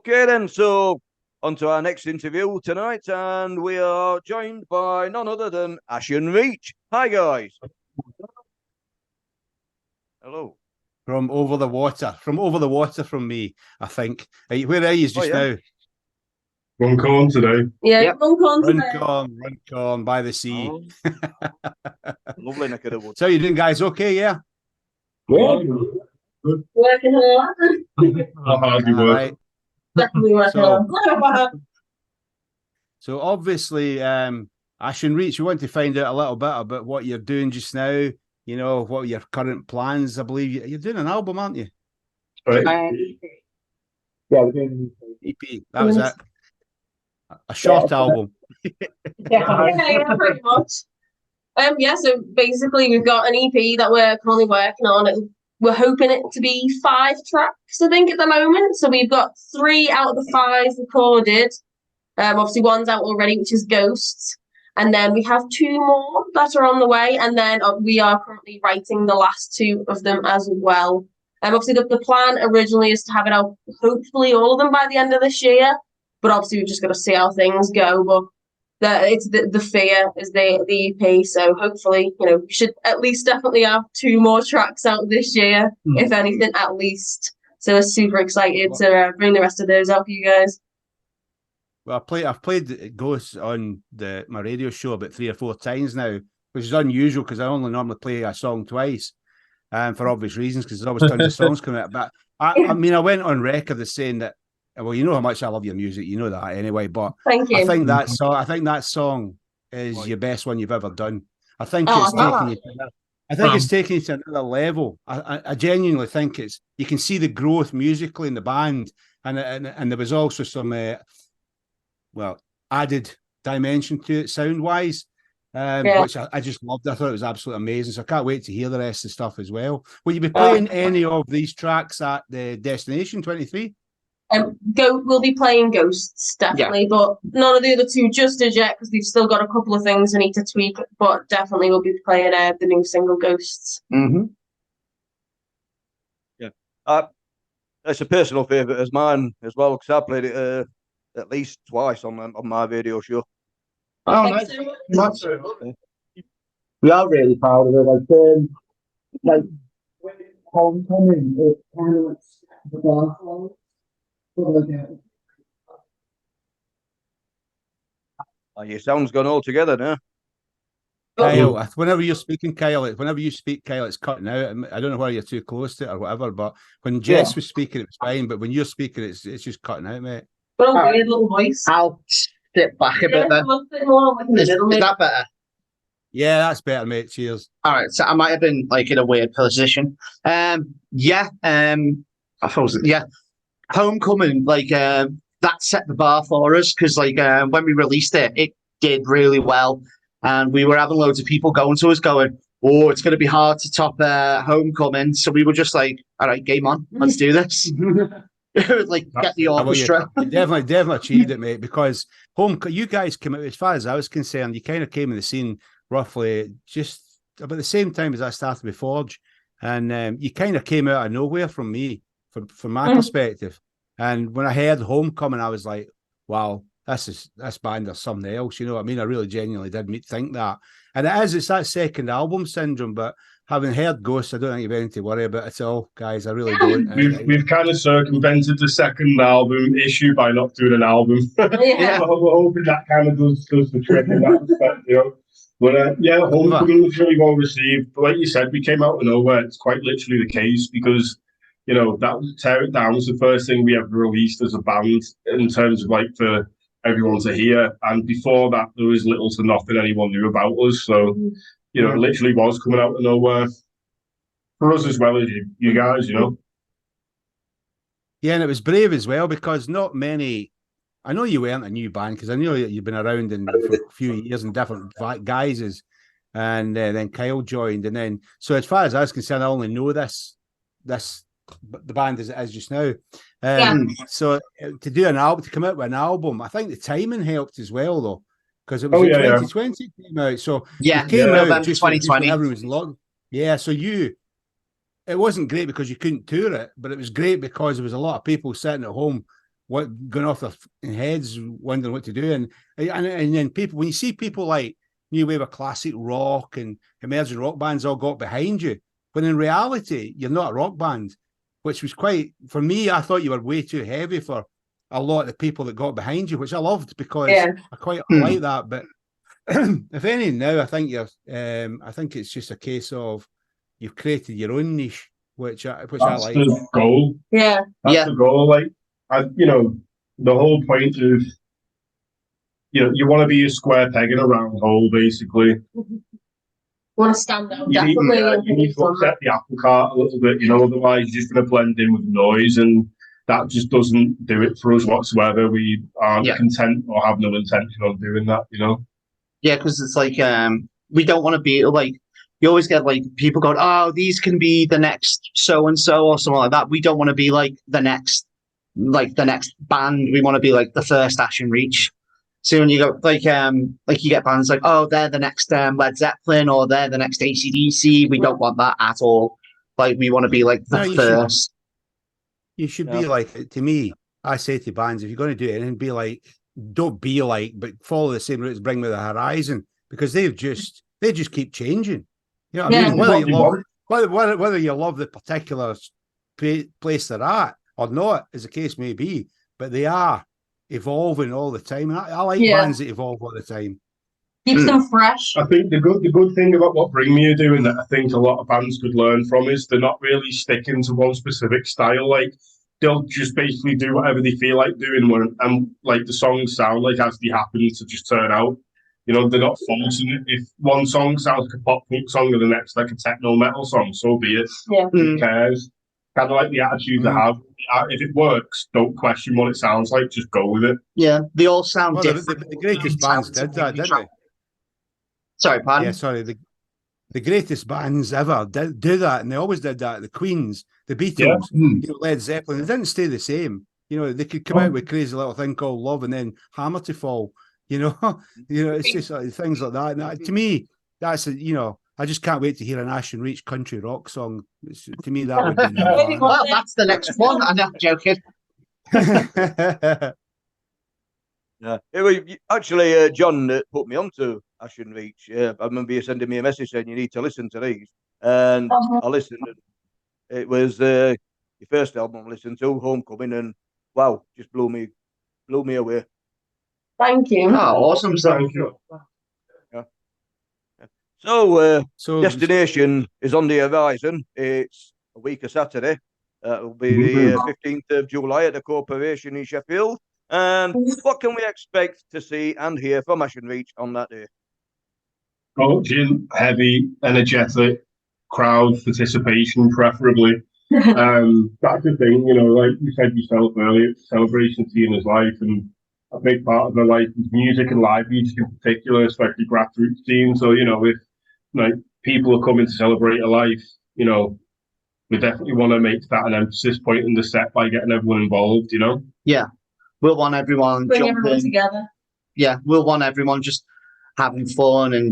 Okay, then. So, on to our next interview tonight, and we are joined by none other than Ashen Reach. Hi, guys. Hello. From over the water from me, I think. Where are you just now? Runcorn today. Yeah, yep. Runcorn today. Runcorn by the sea. Oh. Lovely neck of the woods. So you doing, guys? Okay, yeah? Yeah. Good. Working hard. How hard you work. Right. Definitely working hard. So obviously, Ashen Reach, we want to find out a little bit about what you're doing just now. You know, what are your current plans? I believe you're doing an album, aren't you? Right. Yeah, we're doing EP. That was it. A short album. Yeah, pretty much. So basically we've got an EP that we're currently working on. We're hoping it to be 5 tracks, I think, at the moment. So we've got 3 out of the 5 recorded. Obviously one's out already, which is Ghosts. And then we have 2 more that are on the way. And then we are currently writing the last 2 of them as well. Obviously the plan originally is to have it out, hopefully all of them by the end of this year. But obviously we've just got to see how things go. But it's the fear is the EP. So hopefully, we should at least definitely have 2 more tracks out this year, if anything, at least. So we're super excited to bring the rest of those out for you guys. Well, I've played Ghosts on my radio show about 3 or 4 times now, which is unusual because I only normally play a song twice, for obvious reasons, because there's always tons of songs coming out. But I mean, I went on record as saying that, well, you know how much I love your music, you know that anyway. But thank you. I think that song is your best one you've ever done. I think it's taking you. I think it's taking you to another level. I genuinely think you can see the growth musically in the band, and there was also some. Added dimension to it sound-wise, which I just loved. I thought it was absolutely amazing. So I can't wait to hear the rest of the stuff as well. Will you be playing any of these tracks at the desTINAtion 23? We'll be playing Ghosts, definitely, but none of the other 2 just as yet, because we've still got a couple of things I need to tweak, but definitely we'll be playing the new single Ghosts. Mm-hmm. Yeah. It's a personal favourite of mine as well, because I played it at least twice on my radio show. Oh, nice. We are really proud of it. Like Homecoming, it kind of like the bar flow. Your sound's gone all together now. Kyle, whenever you speak, Kyle, it's cutting out. I don't know whether you're too close to it or whatever, but when Jess was speaking, it was fine. But when you're speaking, it's just cutting out, mate. Weird little voice. I'll step back a bit then. Is that better? Yeah, that's better, mate. Cheers. All right, so I might have been like in a weird position. I suppose Homecoming, that set the bar for us because when we released it, it did really well, and we were having loads of people going to us going, "Oh, it's going to be hard to top Homecoming." So we were just like, "All right, game on, let's do this." Get the orchestra. You definitely achieved it, mate, because you guys came out, as far as I was concerned, you kind of came in the scene roughly just about the same time as I started with Forge, and you kind of came out of nowhere from me, from my perspective. And when I heard Homecoming, I was like, wow, this band is something else, you know what I mean? I really genuinely did think that. And it's that second album syndrome, but having heard Ghosts, I don't think you've anything to worry about at all, guys. I really don't. We've kind of circumvented the second album issue by not doing an album. We're hoping that kind of does the trick in that respect, you know. But Homecoming was really well received. But like you said, we came out of nowhere. It's quite literally the case because, that was Tear It Down was the first thing we ever released as a band in terms of for everyone to hear. And before that, there was little to nothing anyone knew about us. So, it literally was coming out of nowhere for us as well as you guys, Yeah, and it was brave as well because not many. I know you weren't a new band because I know you've been around for a few years in different guises, and then Kyle joined, and then so as far as I was concerned, I only know the band as it is just now. So to do an album, to come out with an album, I think the timing helped as well, though, because it was 2020 it came out. So it came out just 2020. Everyone was locked. Yeah, so it wasn't great because you couldn't tour it, but it was great because there was a lot of people sitting at home what going off their heads, wondering what to do, and then people, when you see people like new wave of classic rock and emerging rock bands all got behind you, when in reality you're not a rock band, which was quite, for me, I thought you were way too heavy for a lot of the people that got behind you, which I loved because I quite like that. But if anything now, I think I think it's just a case of you've created your own niche, which I like. That's the goal. Yeah. That's the goal. Like, the whole point of, you want to be a square peg in a round hole, basically. Want to stand out, You definitely. need to upset the apple cart a little bit, otherwise you're just going to blend in with noise, and that just doesn't do it for us whatsoever. We aren't content or have no intention on doing that, Yeah, because it's like, we don't want to be like, you always get like people going, oh, these can be the next so-and-so or something like that. We don't want to be like the next band. We want to be like the first Ashen Reach. So when you go like you get bands like, oh, they're the next Led Zeppelin or they're the next AC/DC. We don't want that at all. Like, we want to be like the first. You should be like, to me, I say to bands, if you're going to do anything, be like, don't be like, but follow the same route as Bring Me the Horizon, because they just keep changing. You know what I mean? Whether you love the particular place they're at or not, as the case may be, but they are evolving all the time. And I like bands that evolve all the time. Keeps them fresh. I think the good thing about what Bring Me are doing that I think a lot of bands could learn from is they're not really sticking to one specific style. Like, they'll just basically do whatever they feel like doing, and like the songs sound like as they happen to just turn out. They're not forcing it. If one song sounds like a pop punk song and the next like a techno metal song, so be it. Yeah. Who cares? Kind of like the attitude to have. If it works, don't question what it sounds like. Just go with it. Yeah, they all sound different. The greatest bands did that, didn't they? Sorry, pardon? Yeah, sorry. The greatest bands ever did do that, and they always did that. The Queens, the Beatles, Led Zeppelin, they didn't stay the same. They could come out with a crazy little thing called Love and then Hammer to Fall. It's just like things like that. And to me, that's I just can't wait to hear an Ashen Reach country rock song. To me, that would be well, that's the next one. I'm not joking. Yeah, it was actually John that put me onto Ashen Reach. I remember you sending me a message saying you need to listen to these, and I listened. And it was your first album I listened to, Homecoming, and wow, just blew me away. Thank you. Oh, awesome! Thank you. Yeah. So desTINAtion is on the horizon. It's a week of Saturday. It'll be the 15th of July at the Corporation in Sheffield. And what can we expect to see and hear from Ashen Reach on that day? Coaching, heavy, energetic, crowd participation, preferably. That's the thing, like you said yourself earlier, it's a celebration of Tina's life, and a big part of her life is music and live music in particular, especially grassroots scene. So, if like people are coming to celebrate her life, we definitely want to make that an emphasis point in the set by getting everyone involved, Yeah. We'll want everyone bring everyone together. Yeah, we'll want everyone just having fun and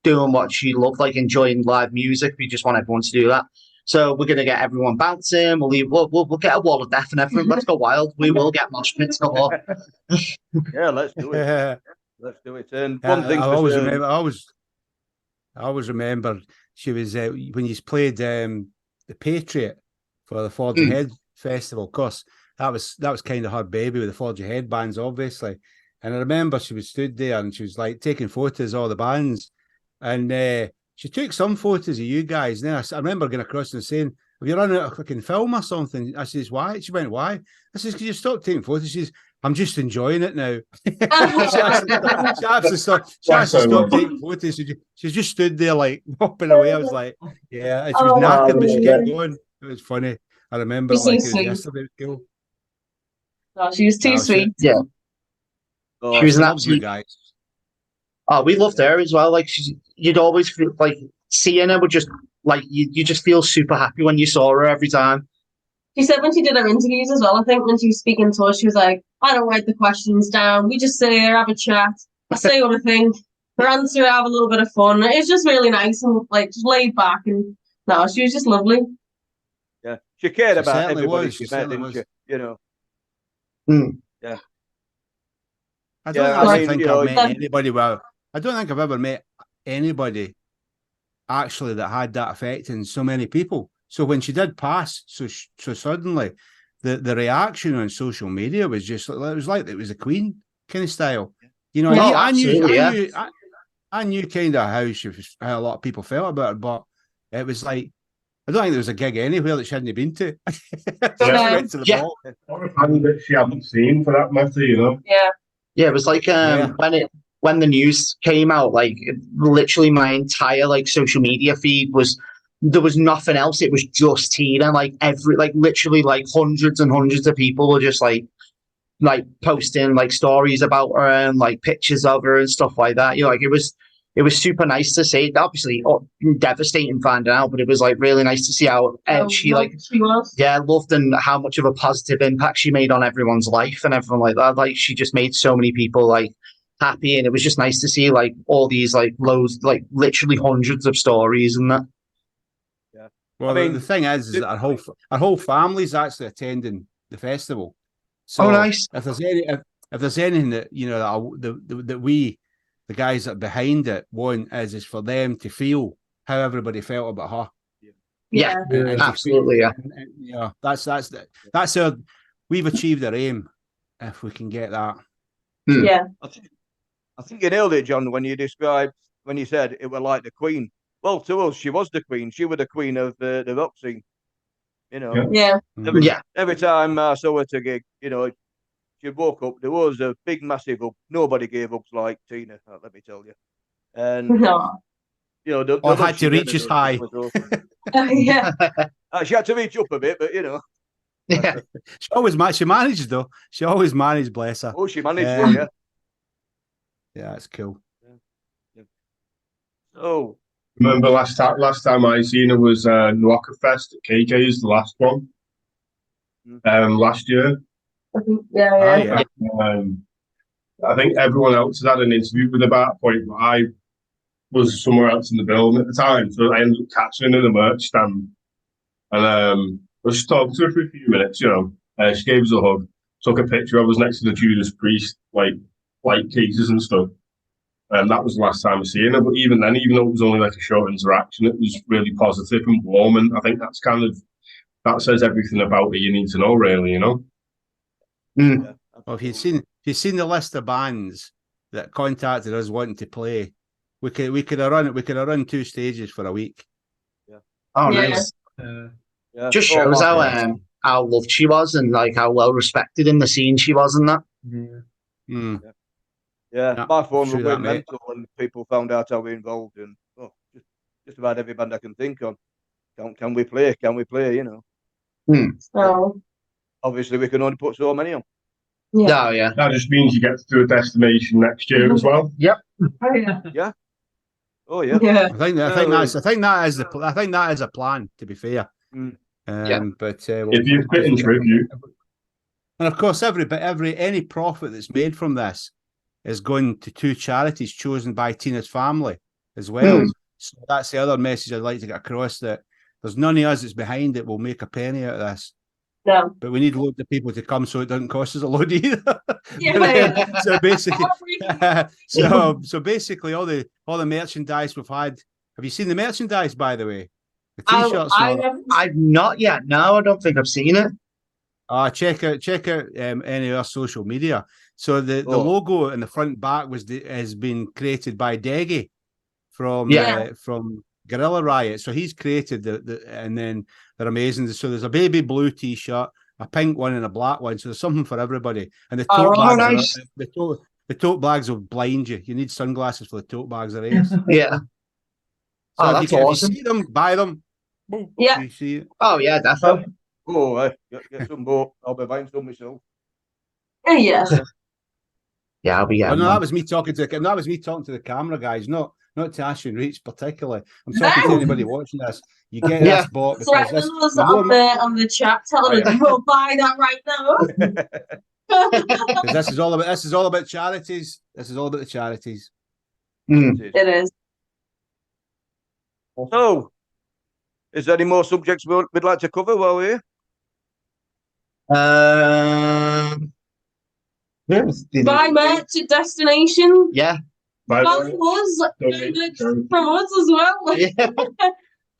doing what she loved, like enjoying live music. We just want everyone to do that. So we're gonna get everyone bouncing. We'll get a wall of death and everything. Let's go wild. We will get mosh pits galore. Yeah, let's do it. Let's do it. And one thing I always remember she was when you played the Patriot for the Forge Ahead Festival. Of course, that was kind of her baby with the Forge Ahead bands, obviously. And I remember she was stood there and she was like taking photos of all the bands, and she took some photos of you guys. And then I remember going across and saying, "Have you run out of fucking film or something?" I says, "Why?" She went, "Why?" I says, "Because you stopped taking photos." She says, "I'm just enjoying it now." She actually stopped taking photos. She just stood there like hopping away. I was like, yeah, and she was knackered, but she kept going. It was funny. I remember it like it was yesterday. Cool. Oh, she was too sweet. Yeah. Oh, she was an absolute guy. Oh, we loved her as well. Like you'd always feel like seeing her would just like you just feel super happy when you saw her every time. She said when she did her interviews as well, I think when she was speaking to us, she was like, "I don't write the questions down. We just sit here, have a chat, I say what I think, answer, have a little bit of fun." It's just really nice and like just laid back, and no, she was just lovely. Yeah, she cared about everybody she met, didn't she? I don't Yeah, actually I mean, think you I've know, met anybody. Well, I don't think I've ever met anybody actually that had that effect in so many people. So when she did pass, so suddenly, the reaction on social media was just it was like it was a Queen kind of style. You know, Oh, I absolutely, yeah. knew kind of how a lot of people felt about it, but it was like I don't think there was a gig anywhere that she hadn't been to. She just went to the Yeah. ball. Or a band that she hadn't seen, for that matter, you know. Yeah. Yeah, it was like Yeah. when the news came out, like literally my entire like social media feed was there was nothing else. It was just Tina. Like literally like hundreds and hundreds of people were just like posting like stories about her and like pictures of her and stuff like that. You know, like it was super nice to see. Obviously, devastating finding out, but it was like really nice to see how she was. yeah, loved and how much of a positive impact she made on everyone's life and everything like that. Like she just made so many people like happy, and it was just nice to see like all these like loads, like literally hundreds of stories and that. Yeah. Well, I mean, the thing is that our whole family's actually attending the festival. So Oh, nice. if there's anything that you know that we, the guys that are behind it, want is for them to feel how everybody felt about her. Yeah, And absolutely. Yeah, yeah. That's our. We've achieved our aim if we can get that. Yeah. I think you nailed it, John, when you said it were like the Queen. Well, to us, she was the Queen. She was the Queen of the rock scene. You know, Yeah. every time I saw her to gig, you know, she woke up. There was a big, massive hug. Nobody gave hugs like Tina. Let me tell you. And No. you know, the Or love had she to reach gave as us high. was awesome. Yeah. She had to reach up a bit, but you know, yeah. She managed though. She always managed. Bless her. oh, she managed Um, it. Yeah. Yeah, it's cool. So Remember last time I seen her was Nwaka Fest at KK's, the last one. Last year. Yeah. Yeah. I think everyone else had an interview with her about a point, but I was somewhere else in the building at the time, so I ended up catching her in the merch stand. And I was just talking to her for a few minutes, you know. She gave us a hug, took a picture of us next to the Judas Priest, like cases and stuff. And that was the last time I seen her. But even then, even though it was only like a short interaction, it was really positive and warm. And I think that's that says everything about her you need to know, really, you know. yeah, Well, if you've seen the list of bands that contacted us wanting to play, we could have run 2 stages for a week. Oh, Yeah. nice. yeah. Just Oh, shows Mark, how loved she was and like how well respected in the scene she was and that. Mm. yeah. My phone True was that, going mate. mental when people found out how we involved in just about every band I can think of. Can we play? Can we play? You know. So Obviously, we can only put so many on. yeah. Oh, yeah. That just means you get to do a destination next year as well. Yep. Oh yeah. Yeah. Oh yeah. Yeah. I think that is a plan. To be fair, Yeah. but If you fit in tribute. and of course, any profit that's made from this is going to 2 charities chosen by Tina's family as well. So that's the other message I'd like to get across, that there's none of us that's behind it will make a penny out of this. No. But we need loads of people to come so it doesn't cost us a load either. Yeah. So basically, so basically, all the merchandise we've had. Have you seen the merchandise, by the way? The t-shirts. I've not yet. No, I don't think I've seen it. Check out any of our social media. So the logo in the front back has been created by Deggy from Guerrilla Riot. So he's created and then they're amazing. So there's a baby blue t-shirt, a pink one, and a black one. So there's something for everybody. And the tote bags, the tote bags will blind you. You need sunglasses for the tote bags. Yeah. So that's awesome. If you see them, buy them. Yeah. You see it. Oh, yeah, definitely. Oh, get some more. I'll be buying some myself. Yeah. Yeah, I'll be getting no, one. that was me talking to the camera guys, not to Ashen Reach particularly. I'm talking to anybody watching this. You get this bought because right, this on the chat telling us we'll buy that right now. Because this is all about charities. This is all about the charities. It is. So, is there any more subjects we'd like to cover while we're here? Buy merch at desTINAtion. Yeah. By From the way, us, donate. from us as well. Yeah.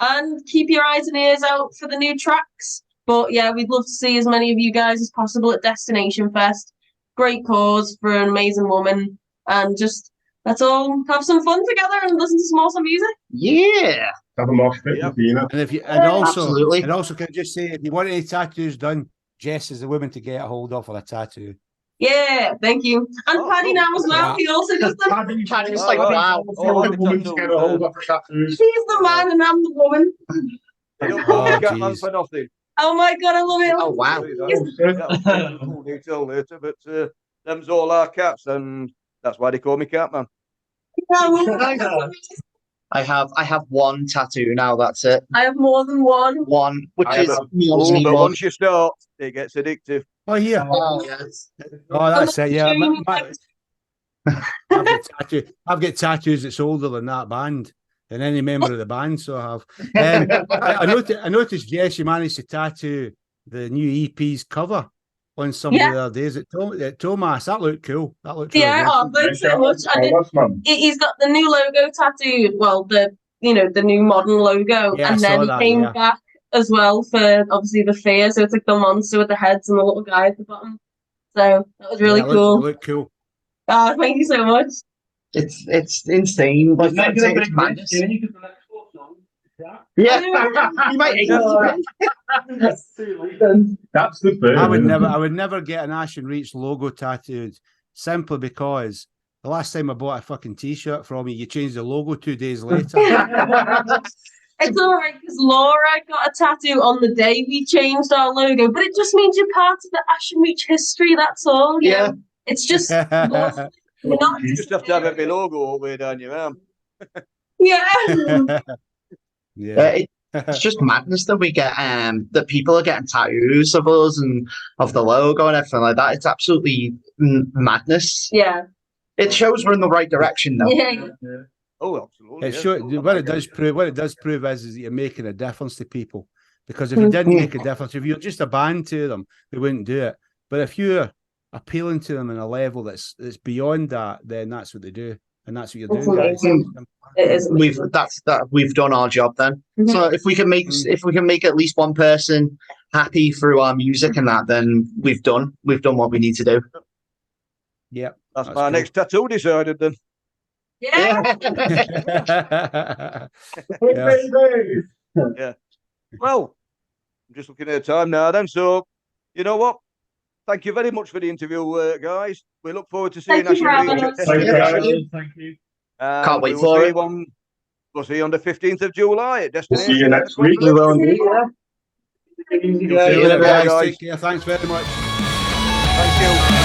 And keep your eyes and ears out for the new tracks. But yeah, we'd love to see as many of you guys as possible at desTINAtion Fest. Great cause for an amazing woman. And just let's all have some fun together and listen to some awesome music. Yeah. Have a mosh pit with Dina. And Absolutely. and also, can I just say, if you want any tattoos done, Jess is the woman to get a hold of for a tattoo. Yeah, thank you. And Paddy now as well. He also does them. Paddy's like, wow. The woman to get a hold of for tattoos. He's the man and I'm the woman. You don't call me Oh, Catman jeez. for nothing. Oh my god, I love it. Oh, wow. That'll be cool detail later, but them's all our cats, and that's why they call me Catman. I have one tattoo now. That's it. I have more than one. One, which I is have- me But once you start, it gets addictive. Oh, here. Oh, yes. Oh, that's it. Yeah. Jamie, I've got tattoos that's older than that band, than any member of the band. So I have. I noticed, Jess, you managed to tattoo the new EP's cover on somebody the other days at Thomas. That looked cool. That looked really yeah, good. oh, thanks so much. He's got the new logo tattooed. Well, the new modern logo, Yeah, I and saw then he that, came yeah. back as well for obviously the fear. So it's like the monster with the heads and the little guy at the bottom. So that was really Yeah, cool. It looked cool. Oh, thank you so much. It's insane. Like, it's madness. Yeah, you might hate it. That's the thing. I would never get an Ashen Reach logo tattooed simply because the last time I bought a fucking t-shirt from you changed the logo 2 days later. It's all right because Laura got a tattoo on the day we changed our logo, but it just means you're part of the Ashen Reach history. That's all. You know? It's just not You just have to have every logo all the way down your arm. yeah. Yeah. It's just madness that we get that people are getting tattoos of us and of the logo and everything like that. It's absolutely madness. Yeah. It shows we're in the right direction though. Yeah. Oh, absolutely. It yeah. should, what it does prove is that you're making a difference to people. Because if you didn't make a difference, if you're just a band to them, they wouldn't do it. But if you're appealing to them on a level that's beyond that, then that's what they do, and that's what you're That's doing, guys. amazing. It is. We've done our job then. Mhm. So if we can make at least one person happy through our music and that, then we've done what we need to do. Yep. That's That's my cool. next tattoo decided then. Yeah. Yeah. Well, I'm just looking at the time now then. So, you know what? Thank you very much for the interview, guys. We look forward to seeing Thank you for Ashen having Reach at us. Thank you, desTINAtion. guys. Thank you. Can't wait We will for see it. you We'll see you on the 15th of July at desTINAtion. See you next week. We will indeed, yeah. See you See you later, later, guys. guys. Take care. Thanks very much. Thank you.